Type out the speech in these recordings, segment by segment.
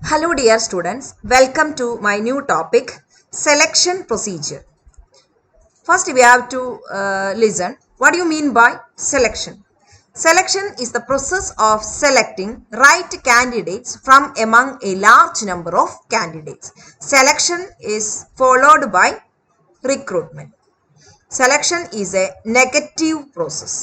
Hello dear students, welcome to my new topic, selection procedure. First we have to listen, what do you mean by selection? Selection is the process of selecting right candidates from among a large number of candidates. Selection is followed by recruitment. Selection is a negative process.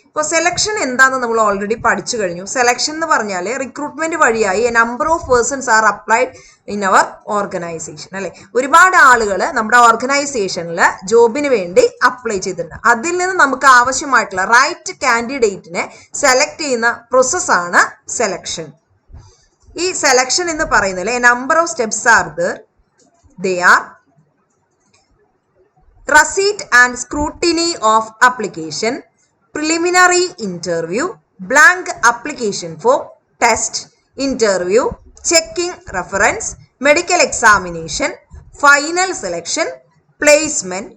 ഇപ്പോൾ selection എന്താണെന്ന് നമ്മൾ already പഠിച്ചു കഴിഞ്ഞു. Selection എന്ന് പറഞ്ഞാൽ recruitment വഴിയായി a number of persons are applied in our organisation അല്ലെ. ഒരുപാട് ആളുകൾ നമ്മുടെ ഓർഗനൈസേഷനിൽ ജോബിന് വേണ്ടി അപ്ലൈ ചെയ്തിട്ടുണ്ട്. അതിൽ നിന്ന് നമുക്ക് ആവശ്യമായിട്ടുള്ള റൈറ്റ് കാൻഡിഡേറ്റിനെ സെലക്ട് ചെയ്യുന്ന പ്രോസസ്സാണ് സെലക്ഷൻ. ഈ സെലക്ഷൻ എന്ന് പറയുന്നതിൽ A number of steps are they are receipt and scrutiny of application, preliminary interview, blank application form, test, interview, checking reference, medical examination, final selection, placement,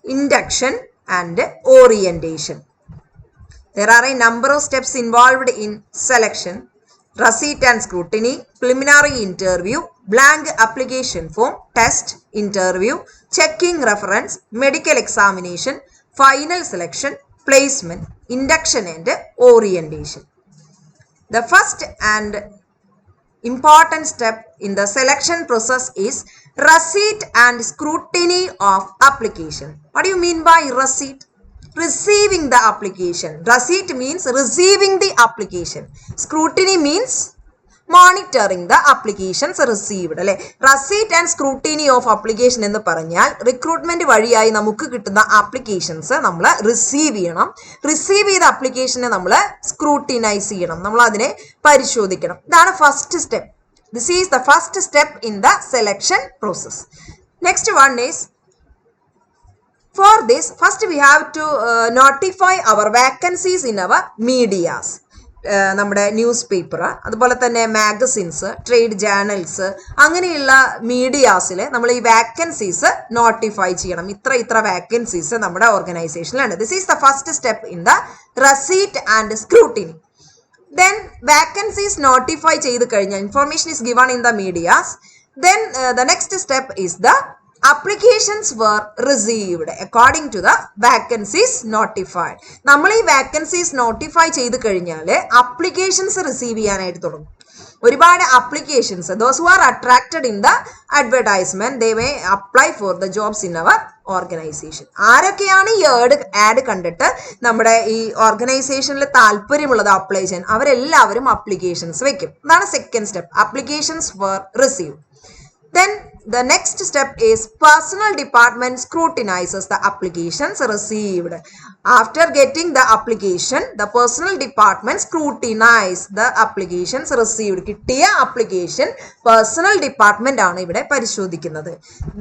induction and orientation. There are a number of steps involved in selection: receipt and scrutiny, preliminary interview, blank application form, test, interview, checking reference, medical examination, final selection, placement, induction and orientation. The first and important step in the selection process is receipt and scrutiny of application. What do you mean by receipt? Receiving the application. Receipt means receiving the application. Scrutiny means monitoring the applications received അല്ലെ. Receipt and scrutiny of application എന്ന് പറഞ്ഞാൽ recruitment വഴിയായി നമുക്ക് കിട്ടുന്ന applications നമ്മൾ receive ചെയ്യണം. Receive ചെയ്ത അപ്ലിക്കേഷനെ നമ്മൾ സ്ക്രൂട്ടിനൈസ് ചെയ്യണം, നമ്മൾ അതിനെ പരിശോധിക്കണം. ഇതാണ് first step. This is the first step in the selection process. Next one is, for this first we have to notify our vacancies in our medias. നമ്മുടെ ന്യൂസ് പേപ്പർ, അതുപോലെ തന്നെ മാഗസിൻസ്, ട്രേഡ് ജേർണൽസ്, അങ്ങനെയുള്ള മീഡിയാസിൽ നമ്മൾ ഈ vacancies notify ചെയ്യണം. ഇത്ര vacancies നമ്മുടെ ഓർഗനൈസേഷനിലാണ്. This is the first step in the receipt and scrutiny. Then vacancies notify ചെയ്ത് കഴിഞ്ഞാൽ information is given in the medias. Then the next step is the applications were received according to the vacancies notified. നമ്മൾ ഈ vacancies notify ചെയ്ത് കഴിഞ്ഞാൽ applications receive ചെയ്യാനായിട്ട് തുടങ്ങും. ഒരുപാട് applications, those who are attracted in the advertisement they may apply for the jobs in our organisation. ആരൊക്കെയാണ് ഈ add കണ്ടിട്ട് നമ്മുടെ ഈ ഓർഗനൈസേഷനിൽ താല്പര്യമുള്ളത് അപ്ലൈ ചെയ്യാൻ, അവരെല്ലാവരും അപ്ലിക്കേഷൻസ് വെക്കും. അതാണ് second step. Applications were received. Then the next step is personal department scrutinizes the applications received. After getting the application, the personal department scrutinize the applications received. കിട്ടിയ application personal department ആണ് ഇവിടെ പരിശോധിക്കുന്നത്.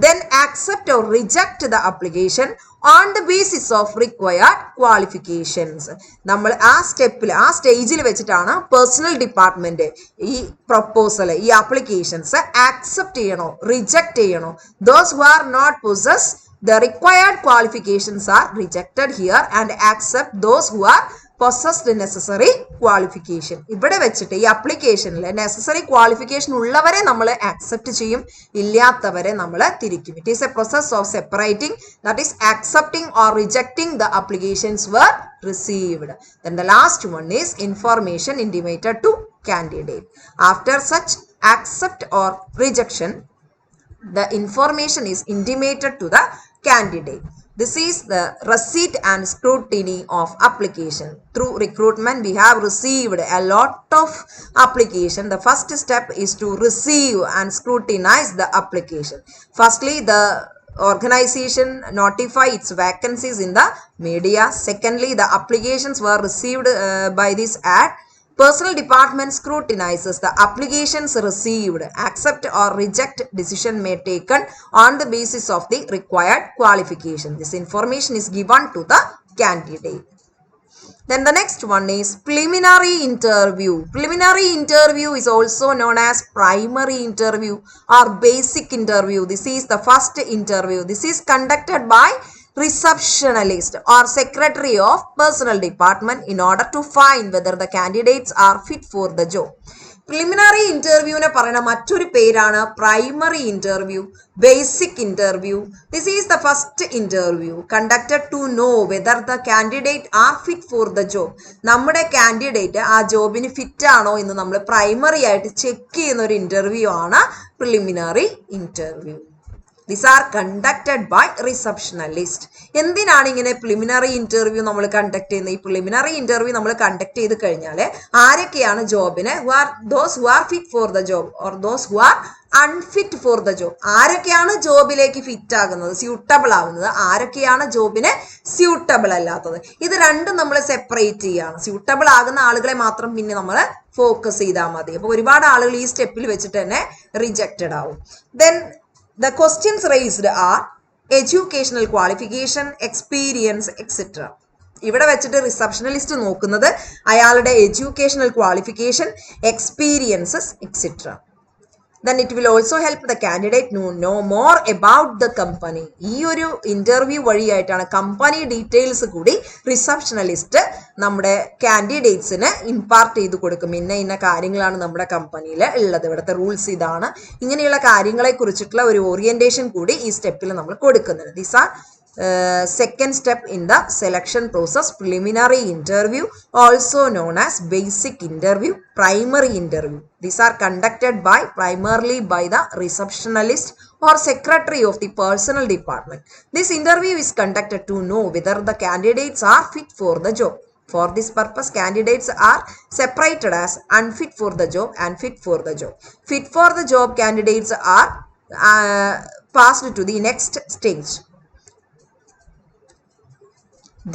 Then accept or reject the application on the basis of required qualifications. നമ്മൾ ആ സ്റ്റേജിൽ വെച്ചിട്ടാണ് personal department ഈ proposal, ഈ ആപ്ലിക്കേഷൻസ് ആക്സെപ്റ്റ് ചെയ്യണോ റിജക്ട് ചെയ്യണോ. Those who are not possess the required qualifications are rejected here and accept those who are possessed necessary qualification. ഇവിടെ വെച്ചിട്ട് ഈ അപ്ലിക്കേഷനിൽ നെസസറി ക്വാളിഫിക്കേഷൻ ഉള്ളവരെ നമ്മൾ ആക്സെപ്റ്റ് ചെയ്യും, ഇല്ലാത്തവരെ നമ്മൾ തിരിക്കും. It is A process of separating, that is accepting or rejecting the applications were received. Then the last one is information intimated to candidate. After such accept or rejection, the information is intimated to the candidate. This is the receipt and scrutiny of application. Through recruitment we have received a lot of application. The first step is to receive and scrutinize the application. Firstly, the organization notify its vacancies in the media. Secondly, the applications were received by this ad. Personal department scrutinizes the applications received. Accept or reject decision may taken on the basis of the required qualification. This information is given to the candidate. Then the next one is preliminary interview. Preliminary interview is also known as primary interview or basic interview. This is the first interview. This is conducted by receptionist or secretary of personal department in order to find whether the candidates are fit for the job. Preliminary ഇന്റർവ്യൂവിനെ പറയുന്ന മറ്റൊരു പേരാണ് primary interview, basic interview. This is the first interview conducted to know whether the candidate are fit for the job. നമ്മുടെ candidate ആ ജോബിന് fit ആണോ എന്ന് നമ്മൾ പ്രൈമറി ആയിട്ട് ചെക്ക് ചെയ്യുന്ന ഒരു ഇന്റർവ്യൂ ആണ് preliminary interview. These are conducted by receptionist. എന്തിനാണ് ഇങ്ങനെ പ്രിലിമിനറി ഇന്റർവ്യൂ നമ്മൾ കണ്ടക്ട് ചെയ്യുന്നത്? ഈ പ്രിലിമിനറി ഇന്റർവ്യൂ നമ്മൾ കണ്ടക്ട് ചെയ്ത് കഴിഞ്ഞാൽ ആരൊക്കെയാണ് ജോബിന് those who are fit for the job or those who are unfit for the job. ആരൊക്കെയാണ് ജോബിലേക്ക് ഫിറ്റ് ആകുന്നത്, സ്യൂട്ടബിൾ ആവുന്നത്, ആരൊക്കെയാണ് ജോബിന് സ്യൂട്ടബിൾ അല്ലാത്തത്. ഇത് രണ്ടും നമ്മൾ സെപ്പറേറ്റ് ചെയ്യാണ്. സ്യൂട്ടബിൾ ആകുന്ന ആളുകളെ മാത്രം പിന്നെ നമ്മൾ ഫോക്കസ് ചെയ്താൽ മതി. അപ്പോൾ ഒരുപാട് ആളുകൾ ഈ സ്റ്റെപ്പിൽ വെച്ചിട്ട് തന്നെ റിജക്റ്റഡ് ആവും. Then the questions raised are educational qualification, experience, etc. ഇവിടെ വെച്ചിട്ട് റിസപ്ഷനലിസ്റ്റ് നോക്കുന്നത് അയാളുടെ educational qualification, experiences etcetera. Then it will also help the candidate to know more about the company. ഈ ഒരു ഇന്റർവ്യൂ വഴിയായിട്ടാണ് കമ്പനി ഡീറ്റെയിൽസ് കൂടി റിസപ്ഷനലിസ്റ്റ് നമ്മുടെ കാൻഡിഡേറ്റ്സിന് ഇമ്പാർട്ട് ചെയ്ത് കൊടുക്കും. ഇന്ന കാര്യങ്ങളാണ് നമ്മുടെ കമ്പനിയിൽ ഉള്ളത്, ഇവിടുത്തെ റൂൾസ് ഇതാണ്, ഇങ്ങനെയുള്ള കാര്യങ്ങളെ കുറിച്ചിട്ടുള്ള ഒരു ഓറിയന്റേഷൻ കൂടി ഈ സ്റ്റെപ്പിൽ നമ്മൾ കൊടുക്കുന്നുണ്ട്. These are second step in the selection process, preliminary interview, also known as basic interview, primary interview. These are conducted primarily by the receptionist or secretary of the personnel department. This interview is conducted to know whether the candidates are fit for the job. For this purpose, candidates are separated as unfit for the job and fit for the job. Fit for the job candidates are passed to the next stage.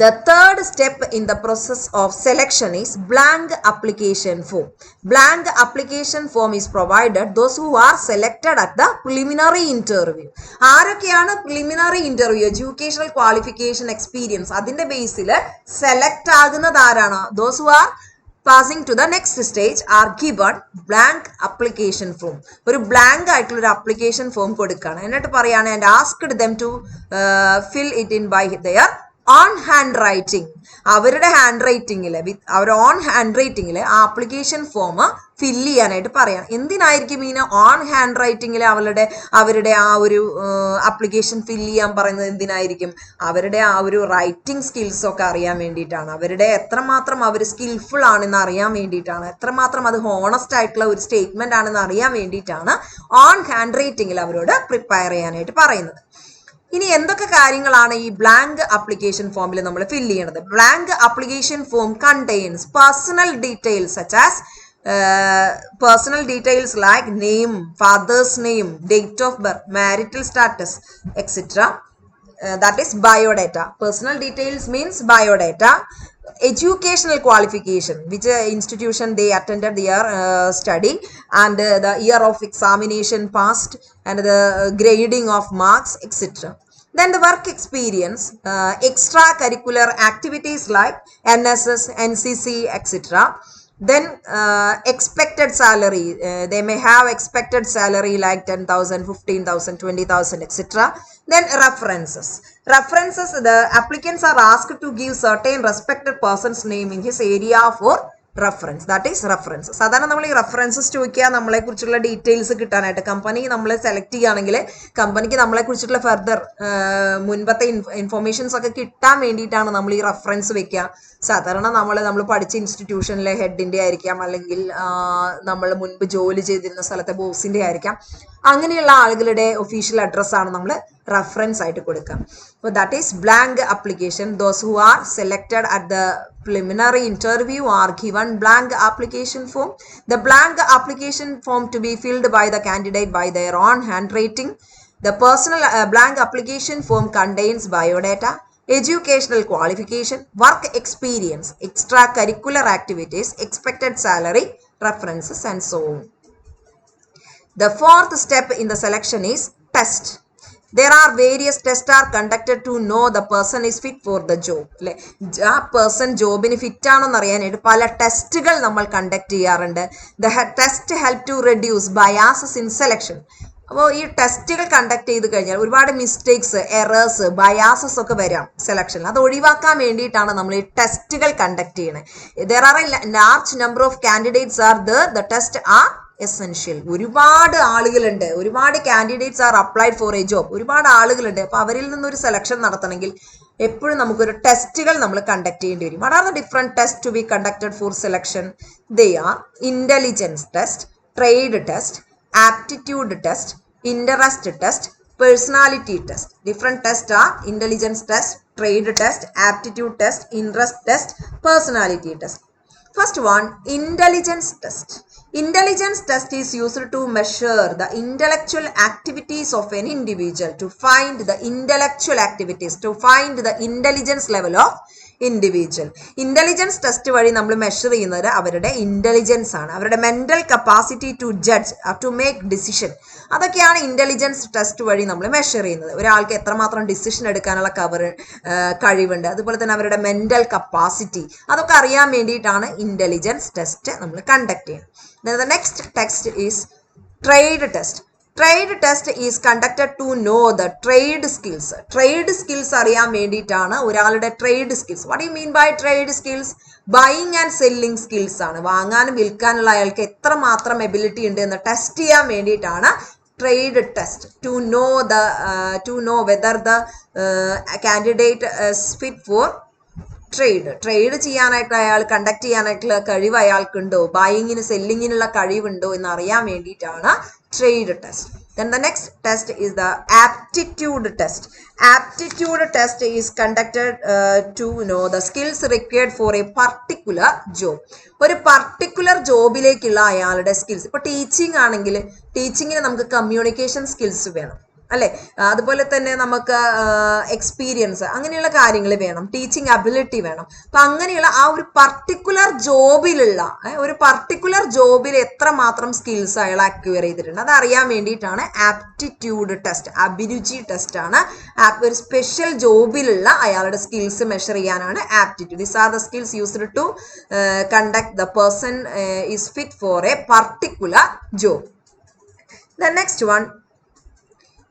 The third step in the process of selection is blank application form. Blank application form is provided those who are selected at the preliminary interview. ആരൊക്കെയാണ് preliminary interview, educational qualification, experience അതിന്റെ ബേസിൽ select ആകുന്നത് ആരാണ്? Those who are passing to the next stage are given blank application form. ഒരു blank ആയിട്ടുള്ള ഒരു application form കൊടുക്കുകയാണ്. എന്നിട്ട് പറയാണ് and asked them to fill it in by their on hand writing. അവരുടെ ഹാൻഡ് റൈറ്റിംഗിൽ അവർ ഓൺ ഹാൻഡ് റൈറ്റിംഗിൽ ആ application form fill ചെയ്യാനായിട്ട് പറയാം. എന്തിനായിരിക്കും ഇങ്ങനെ ഓൺ ഹാൻഡ് റൈറ്റിംഗിൽ അവരുടെ ആ ഒരു ആപ്ലിക്കേഷൻ ഫില്ല് ചെയ്യാൻ പറയുന്നത്? എന്തിനായിരിക്കും? അവരുടെ ആ ഒരു റൈറ്റിംഗ് സ്കിൽസ് ഒക്കെ അറിയാൻ വേണ്ടിയിട്ടാണ്, അവരുടെ എത്രമാത്രം അവർ സ്കിൽഫുൾ ആണെന്ന് അറിയാൻ വേണ്ടിയിട്ടാണ്, എത്രമാത്രം അത് ഹോണസ്റ്റ് ആയിട്ടുള്ള ഒരു സ്റ്റേറ്റ്മെന്റ് ആണെന്ന് അറിയാൻ വേണ്ടിയിട്ടാണ് ഓൺ ഹാൻഡ് റൈറ്റിംഗിൽ അവരോട് പ്രിപ്പയർ ചെയ്യാനായിട്ട് പറയുന്നത്. ഇനി എന്തൊക്കെ കാര്യങ്ങളാണ് ഈ ബ്ലാങ്ക് ആപ്ലിക്കേഷൻ ഫോമിൽ നമ്മൾ ഫില്ല് ചെയ്യണത്? Blank application form contains personal details such as personal details like name, father's name, date of birth, marital status, etc. That is biodata. Personal details means biodata. Educational qualification, which institution they attended their study, and the year of examination passed, and the grading of marks, etc. Then the work experience, extracurricular activities like NSS, NCC, etc. Then expected salary, they may have expected salary like 10,000, 15,000, 20,000, etc. Then references, the applicants are asked to give certain respected person's name in his area for reference. That is references. സാധാരണ നമ്മൾ ഈ references ചോദിക്കുക നമ്മളെ കുറിച്ചുള്ള details കിട്ടാനായിട്ട്. Company നമ്മളെ select ചെയ്യുകയാണെങ്കിൽ കമ്പനിക്ക് നമ്മളെ കുറിച്ചിട്ടുള്ള ഫർദർ മുൻപത്തെ ഇൻഫോർമേഷൻസ് ഒക്കെ കിട്ടാൻ വേണ്ടിയിട്ടാണ് നമ്മൾ ഈ റെഫറൻസ് വെക്കുക. സാധാരണ നമ്മൾ പഠിച്ച ഇൻസ്റ്റിറ്റ്യൂഷനിലെ ഹെഡിന്റെ ആയിരിക്കാം, അല്ലെങ്കിൽ നമ്മൾ മുൻപ് ജോലി ചെയ്തിരുന്ന സ്ഥലത്തെ ബോസിന്റെ ആയിരിക്കാം. അങ്ങനെയുള്ള ആളുകളുടെ ഒഫീഷ്യൽ അഡ്രസ്സാണ് നമ്മൾ റെഫറൻസ് ആയിട്ട് കൊടുക്കുക. അപ്പോൾ that is blank application. Those who are selected at the preliminary interview are given blank application form. The blank application form to be filled by the candidate by their own handwriting. The personal blank application form contains biodata, educational qualification, work experience, extracurricular activities, expected salary, references, and so on. The fourth step in the selection is test. There are various tests are conducted to know the person is fit for the job. അല്ലെ, ആ person ജോബിന് fit ആണോ എന്ന് അറിയാനായിട്ട് പല ടെസ്റ്റുകൾ നമ്മൾ conduct ചെയ്യാറുണ്ട്. The test help to reduce biases in selection. അപ്പോൾ ഈ ടെസ്റ്റുകൾ കണ്ടക്ട് ചെയ്ത് കഴിഞ്ഞാൽ ഒരുപാട് മിസ്റ്റേക്സ്, എറേഴ്സ്, ബയാസസ് ഒക്കെ വരാം സെലക്ഷനിൽ. അത് ഒഴിവാക്കാൻ വേണ്ടിയിട്ടാണ് നമ്മൾ ഈ ടെസ്റ്റുകൾ കണ്ടക്ട് ചെയ്യുന്നത്. There are A large number of candidates are the test are essential. ഒരുപാട് ആളുകളുണ്ട്, ഒരുപാട് candidates are applied for A job, ഒരുപാട് ആളുകളുണ്ട്. അപ്പൊ അവരിൽ നിന്നൊരു സെലക്ഷൻ നടത്തണമെങ്കിൽ എപ്പോഴും നമുക്കൊരു ടെസ്റ്റുകൾ നമ്മൾ കണ്ടക്ട് ചെയ്യേണ്ടി വരും. What are the different test to be conducted for selection? They are intelligence test, trade test, aptitude test, interest test, personality test. Different tests are intelligence test, trade test, aptitude test, interest test, personality test. First one, intelligence test. Intelligence test is used to measure the intellectual activities of an individual, to find the intellectual activities, to find the intelligence level of individual. Intelligence test വഴി നമ്മൾ measure ചെയ്യുന്നത് അവരുടെ intelligence ആണ്, അവരുടെ mental capacity to judge, to make decision. അതൊക്കെയാണ് intelligence test വഴി നമ്മൾ measure ചെയ്യുന്നത്. ഒരാൾക്ക് എത്രമാത്രം ഡിസിഷൻ എടുക്കാനുള്ള കഴിവുണ്ട്, അതുപോലെ തന്നെ അവരുടെ മെന്റൽ കപ്പാസിറ്റി, അതൊക്കെ അറിയാൻ വേണ്ടിയിട്ടാണ് ഇന്റലിജൻസ് ടെസ്റ്റ് നമ്മൾ കണ്ടക്ട് ചെയ്യുന്നത്. The next text is trade test. Trade test is conducted to know the trade skills. Trade skills അറിയാൻ വേണ്ടിയിട്ടാണ് ഒരാളുടെ trade skills. What do you mean by trade skills? Buying and selling skills ആണ്. വാങ്ങാനും വിൽക്കാനുള്ള അയാൾക്ക് എത്രമാത്രം ability ഉണ്ട് എന്ന് ടെസ്റ്റ് ചെയ്യാൻ വേണ്ടിയിട്ടാണ് trade test. To know whether the candidate is fit for trade ചെയ്യാനായിട്ട് അയാൾ കണ്ടക്ട് ചെയ്യാനായിട്ടുള്ള കഴിവ് അയാൾക്കുണ്ടോ, ബൈയിങ്ങിന് സെല്ലിങ്ങിനുള്ള കഴിവുണ്ടോ എന്ന് അറിയാൻ വേണ്ടിയിട്ടാണ് trade test. Then the next test is the aptitude test. Aptitude test is conducted to know the skills required for a particular job. ഒരു particular ജോബിലേക്കുള്ള അയാളുടെ skills. ഇപ്പൊ ടീച്ചിങ് ആണെങ്കിൽ ടീച്ചിങ്ങിന് നമുക്ക് കമ്മ്യൂണിക്കേഷൻ സ്കിൽസ് വേണം അല്ലെ, അതുപോലെ തന്നെ നമുക്ക് എക്സ്പീരിയൻസ്, അങ്ങനെയുള്ള കാര്യങ്ങൾ വേണം, ടീച്ചിങ് അബിലിറ്റി വേണം. അപ്പൊ അങ്ങനെയുള്ള ആ ഒരു പർട്ടിക്കുലർ ജോബിൽ എത്രമാത്രം സ്കിൽസ് അയാൾ അക്വയർ ചെയ്തിട്ടുണ്ട് അത് അറിയാൻ വേണ്ടിയിട്ടാണ് ആപ്റ്റിറ്റ്യൂഡ് ടെസ്റ്റ്. അഭിരുചി ടെസ്റ്റ് ആണ്. ഒരു സ്പെഷ്യൽ ജോബിലുള്ള അയാളുടെ സ്കിൽസ് മെഷർ ചെയ്യാനാണ് aptitude. These are the skills used to conduct the person is fit for a particular job. The next one,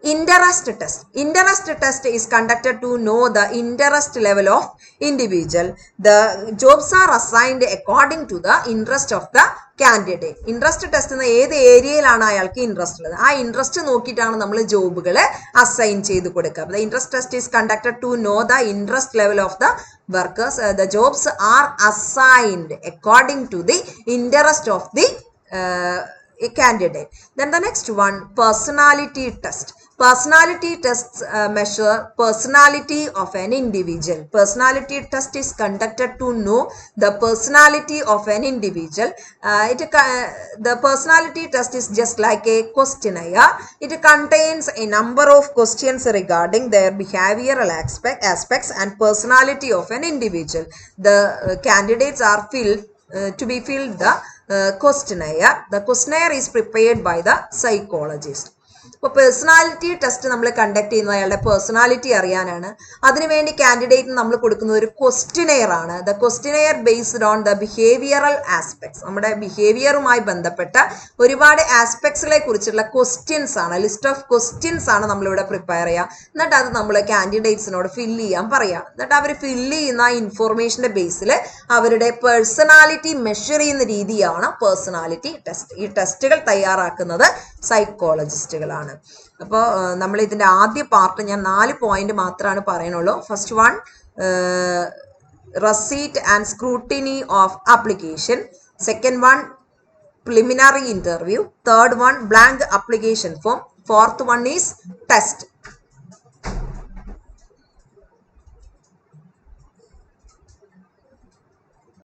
interest test. Interest test is conducted to know the interest level of individual. The jobs are assigned according to the interest of the candidate. Interest test എന്ന ഏത് ഏരിയയിലാണ് അയാൾക്ക് interest ഉള്ളത് ആ interest നോക്കിയിട്ടാണ് നമ്മൾ ജോബുകൾ assign ചെയ്ത് കൊടുക്കുക. The interest test is conducted to know the interest level of the workers. The jobs are assigned according to the interest of the a candidate. Then the next one, personality test. Personality tests measure personality of an individual. Personality test is conducted to know the personality of an individual. The personality test is just like a questionnaire. It contains a number of questions regarding their behavioral aspects and personality of an individual. The candidates are to be filled the questionnaire. The questionnaire is prepared by the psychologist. ഇപ്പോൾ personality test നമ്മൾ conduct ചെയ്യുന്നത് അയാളുടെ personality അറിയാനാണ്. അതിനുവേണ്ടി കാൻഡിഡേറ്റിന് നമ്മൾ കൊടുക്കുന്നത് ഒരു questionnaire ആണ്. The questionnaire based on the behavioural aspects. നമ്മുടെ ബിഹേവിയറുമായി ബന്ധപ്പെട്ട ഒരുപാട് ആസ്പെക്ട്സുകളെ കുറിച്ചുള്ള ക്വസ്റ്റ്യൻസ് ആണ്, ലിസ്റ്റ് ഓഫ് ക്വസ്റ്റ്യൻസ് ആണ് നമ്മളിവിടെ പ്രിപ്പയർ ചെയ്യുക. എന്നിട്ട് അത് നമ്മൾ കാൻഡിഡേറ്റ്സിനോട് ഫില്ല് ചെയ്യാൻ പറയുക. എന്നിട്ട് അവർ ഫില്ല് ചെയ്യുന്ന ഇൻഫോർമേഷൻ്റെ ബേസിൽ അവരുടെ പേഴ്സണാലിറ്റി മെഷർ ചെയ്യുന്ന രീതിയാണ് പേഴ്സണാലിറ്റി ടെസ്റ്റ്. ഈ ടെസ്റ്റുകൾ തയ്യാറാക്കുന്നത് സൈക്കോളജിസ്റ്റുകളാണ്. അപ്പോൾ നമ്മൾ ഇതിൻ്റെ ആദ്യ പാർട്ട് ഞാൻ 4 പോയിന്റ് മാത്രമാണ് പറയുന്നുള്ളൂ. First one, receipt and scrutiny of application. Second one, preliminary interview. Third one, blank application form. Fourth one is test.